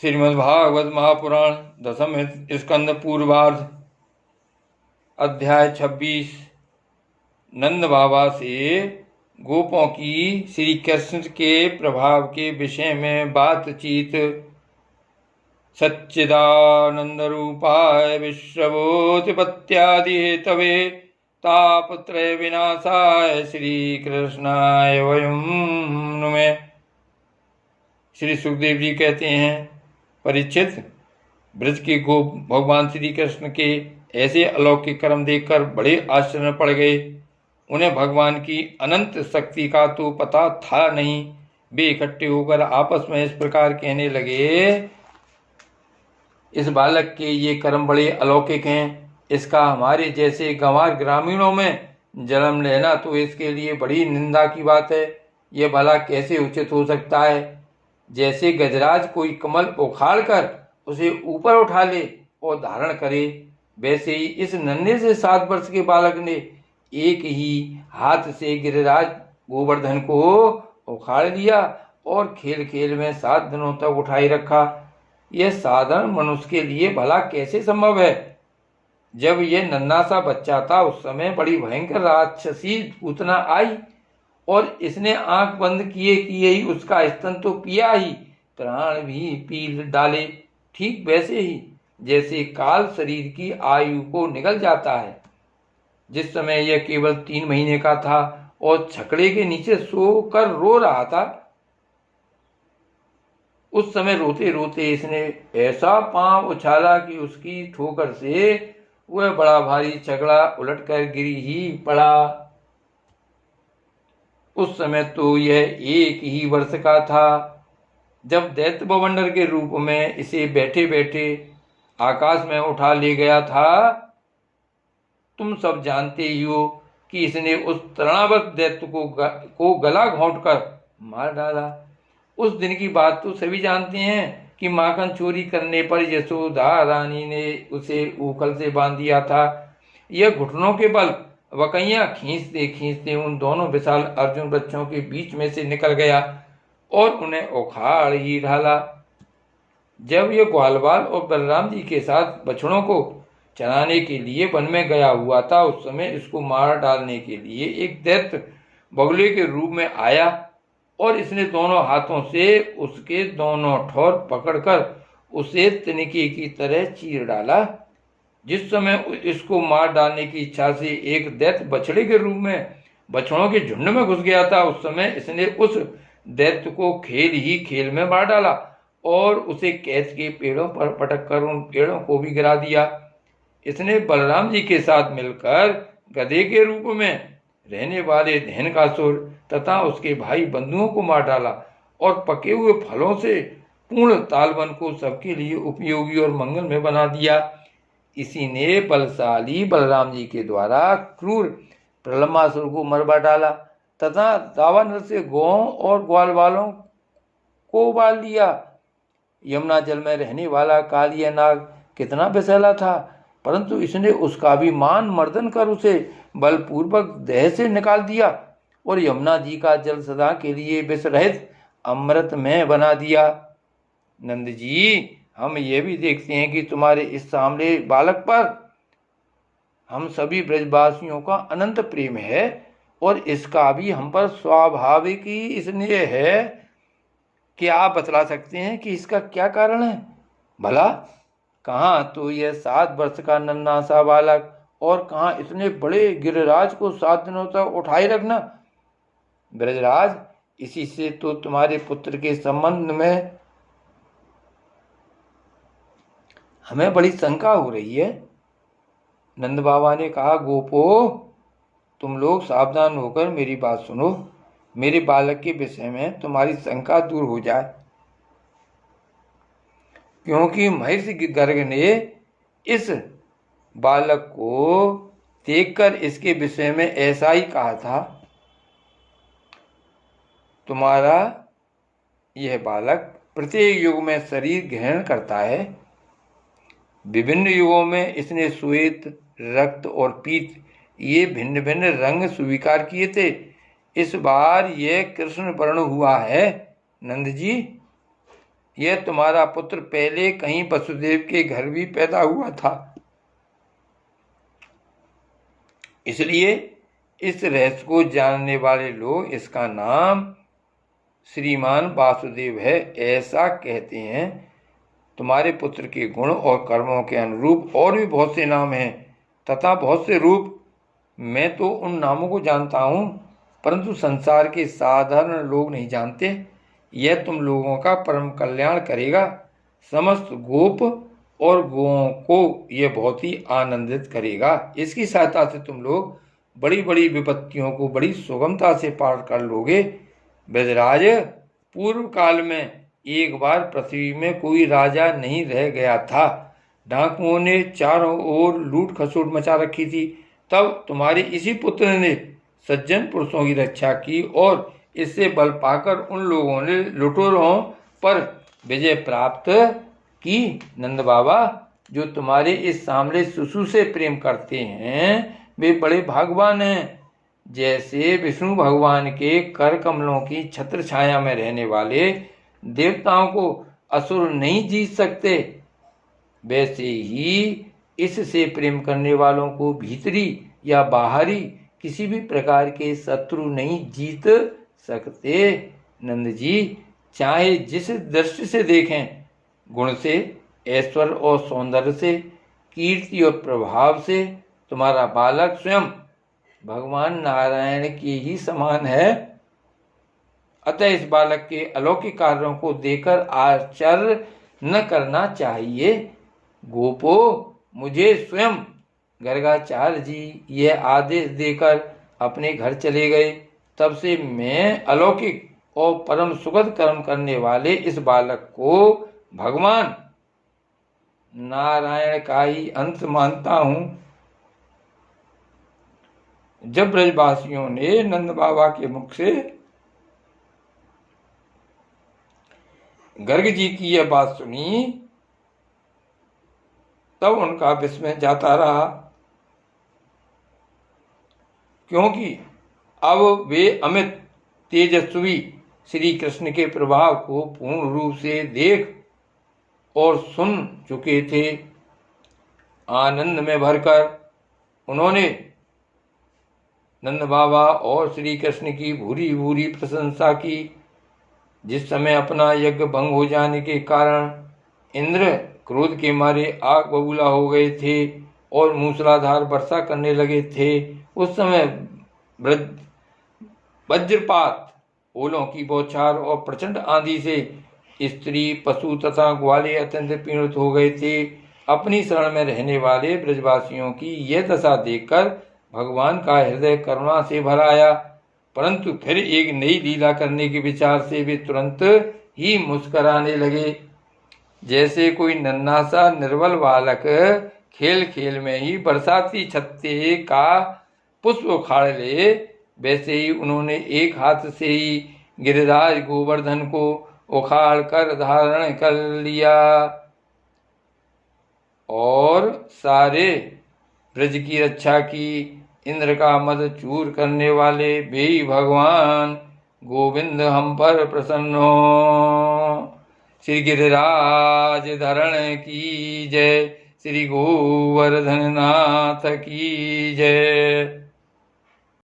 श्रीमद्भागवत महापुराण दसम स्कंद पूर्वार्ध अध्याय 26। नंद बाबा से गोपों की श्री कृष्ण के प्रभाव के विषय में बातचीत। सच्चिदानंद रूपाय विश्वभूतिपत्यादि हेतवे तापत्रय विनाशाय श्री कृष्णाय वयं नुमे। श्री सुखदेव जी कहते हैं, परीक्षित, ब्रज के गोप भगवान श्री कृष्ण के ऐसे अलौकिक कर्म देखकर बड़े आश्चर्य में पड़ गए। उन्हें भगवान की अनंत शक्ति का तो पता था नहीं। वे इकट्ठे होकर आपस में इस प्रकार कहने लगे, इस बालक के ये कर्म बड़े अलौकिक हैं। इसका हमारे जैसे गंवार ग्रामीणों में जन्म लेना तो इसके लिए बड़ी निंदा की बात है। ये भला कैसे उचित हो सकता है? जैसे गजराज कोई कमल उखाड़ कर उसे ऊपर उठा ले और धारण करे, वैसे ही इस नन्हे से 7 वर्ष के बालक ने एक ही हाथ से गिरिराज गोवर्धन को उखाड़ लिया और खेल खेल में 7 दिनों तक उठाए रखा। यह साधारण मनुष्य के लिए भला कैसे संभव है? जब यह नन्हा सा बच्चा था उस समय बड़ी भयंकर राक्षसी पूतना आई और इसने आंख बंद किए किए ही उसका स्तन तो पिया ही, प्राण भी पी डाले। ठीक वैसे ही जैसे काल शरीर की आयु को निगल जाता है। जिस समय यह केवल 3 महीने का था और छकड़े के नीचे सोकर रो रहा था, उस समय रोते रोते इसने ऐसा पांव उछाला कि उसकी ठोकर से वह बड़ा भारी छकड़ा उलटकर गिरी ही पड़ा। उस समय तो यह 1 ही वर्ष का था। जब दैत्य बवंडर के रूप में इसे बैठे बैठे आकाश में उठा ले गया था, तुम सब जानते ही हो कि इसने उस तृणावर्त दैत्य को गला घोंटकर मार डाला। उस दिन की बात तो सभी जानते हैं कि माखन चोरी करने पर यशोदा रानी ने उसे ऊखल से बांध दिया था। यह घुटनों के बल वकैया खींचते खींचते उन दोनों विशाल अर्जुन वृक्षों के बीच में से निकल गया और उन्हें उखाड़ ही डाला। जब यह ग्वालवाल और बलराम जी के साथ बछड़ों को चराने के लिए वन में गया हुआ था, उस समय इसको मार डालने के लिए एक दैत्य बगुले के रूप में आया और इसने दोनों हाथों से उसके दोनों ठोर पकड़कर उसे तिनके की तरह चीर डाला। जिस समय इसको मार डालने की इच्छा से एक दैत्य बछड़े के रूप में बछड़ों के झुंड में घुस गया था, उस समय इसने उस दैत्य को खेल ही खेल में मार डाला और उसे कैच के पेड़ों पर पटक कर उन पेड़ों को भी गिरा दिया। इसने बलराम जी के साथ मिलकर गधे के रूप में रहने वाले धेनुकासुर तथा उसके भाई बंधुओं को मार डाला और पके हुए फलों से पूर्ण तालवन को सबके लिए उपयोगी और मंगल में बना दिया। इसी ने बलशाली बलराम जी के द्वारा क्रूर प्रलंबासुर को मरवा डाला तथा दावानल से गौं और ग्वाल वालों को उबाल लिया। यमुना जल में रहने वाला कालिया नाग कितना विषैला था, परंतु इसने उसका भी मान मर्दन कर उसे बलपूर्वक देह से निकाल दिया और यमुना जी का जल सदा के लिए विष रहित अमृत में बना दिया। नंद जी, हम ये भी देखते हैं कि तुम्हारे इस सामने बालक पर हम सभी ब्रजवासियों का अनंत प्रेम है और इसका भी हम पर स्वाभाविक ही स्नेह है। क्या आप बतला सकते हैं कि इसका क्या कारण है? भला कहाँ तो यह 7 वर्ष का नन्हा सा बालक और कहाँ इतने बड़े गिरिराज को 7 दिनों तक उठाए रखना। ब्रजराज, इसी से तो तुम्हारे पुत्र के संबंध में हमें बड़ी शंका हो रही है। नंद बाबा ने कहा, गोपो, तुम लोग सावधान होकर मेरी बात सुनो। मेरे बालक के विषय में तुम्हारी शंका दूर हो जाए, क्योंकि महर्षि गर्ग ने इस बालक को देखकर इसके विषय में ऐसा ही कहा था। तुम्हारा यह बालक प्रत्येक युग में शरीर ग्रहण करता है। विभिन्न युगों में इसने श्वेत, रक्त और पीत ये भिन्न भिन्न रंग स्वीकार किए थे। इस बार यह कृष्ण वर्ण हुआ है। नंद जी, यह तुम्हारा पुत्र पहले कहीं वसुदेव के घर भी पैदा हुआ था, इसलिए इस रहस्य को जानने वाले लोग इसका नाम श्रीमान वासुदेव है, ऐसा कहते हैं। तुम्हारे पुत्र के गुण और कर्मों के अनुरूप और भी बहुत से नाम हैं तथा बहुत से रूप। मैं तो उन नामों को जानता हूँ, परंतु संसार के साधारण लोग नहीं जानते। यह तुम लोगों का परम कल्याण करेगा। समस्त गोप और गोओं को यह बहुत ही आनंदित करेगा। इसकी सहायता से तुम लोग बड़ी बड़ी विपत्तियों को बड़ी सुगमता से पार कर लोगे। ब्रजराज, पूर्व काल में एक बार पृथ्वी में कोई राजा नहीं रह गया था। डाकुओं ने चारों ओर लूट खसोट मचा रखी थी। तब तुम्हारे इसी पुत्र ने सज्जन पुरुषों की रक्षा की और इससे बल पाकर उन लोगों ने लुटेरों पर विजय प्राप्त की। नंद बाबा, जो तुम्हारे इस सामने शिशु से प्रेम करते हैं वे बड़े भाग्यवान हैं। जैसे विष्णु भगवान के कर कमलों की छत्र छाया में रहने वाले देवताओं को असुर नहीं जीत सकते, वैसे ही इससे प्रेम करने वालों को भीतरी या बाहरी किसी भी प्रकार के शत्रु नहीं जीत सकते। नंद जी, चाहे जिस दृष्टि से देखें, गुण से, ऐश्वर्य और सौंदर्य से, कीर्ति और प्रभाव से, तुम्हारा बालक स्वयं भगवान नारायण के ही समान है। अतः इस बालक के अलौकिक कार्यों को देखकर आश्चर्य न करना चाहिए। गोपो, मुझे स्वयं गर्गाचार्य जी यह आदेश देकर अपने घर चले गए। तब से मैं अलौकिक और परम सुखद कर्म करने वाले इस बालक को भगवान नारायण का ही अंश मानता हूँ। जब ब्रजवासियों ने नंद बाबा के मुख से गर्ग जी की यह बात सुनी, तब उनका विस्मय जाता रहा, क्योंकि अब वे अमित तेजस्वी श्री कृष्ण के प्रभाव को पूर्ण रूप से देख और सुन चुके थे। आनंद में भरकर उन्होंने नंद बाबा और श्री कृष्ण की भूरी भूरी प्रशंसा की। जिस समय अपना यज्ञ भंग हो जाने के कारण इंद्र क्रोध के मारे आग बबूला हो गए थे और मूसलाधार वर्षा करने लगे थे, उस समय वज्रपात, ओलों की बौछार और प्रचंड आंधी से स्त्री, पशु तथा ग्वाले अत्यंत पीड़ित हो गए थे। अपनी शरण में रहने वाले ब्रजवासियों की यह दशा देखकर भगवान का हृदय करुणा से भर आया, परंतु फिर एक नई लीला करने के विचार से वे तुरंत ही मुस्कराने लगे। जैसे कोई नन्हा सा निर्बल बालक खेल खेल में ही बरसाती छत्ते का पुष्प उखाड़ ले, वैसे ही उन्होंने एक हाथ से ही गिरिराज गोवर्धन को उखाड़ कर धारण कर लिया और सारे ब्रज की रक्षा की। इंद्र का मद चूर करने वाले वे ही भगवान गोविंद हम पर प्रसन्न हो। श्री गिरिराज धरण की जय, श्री गोवर्धन नाथ की जय।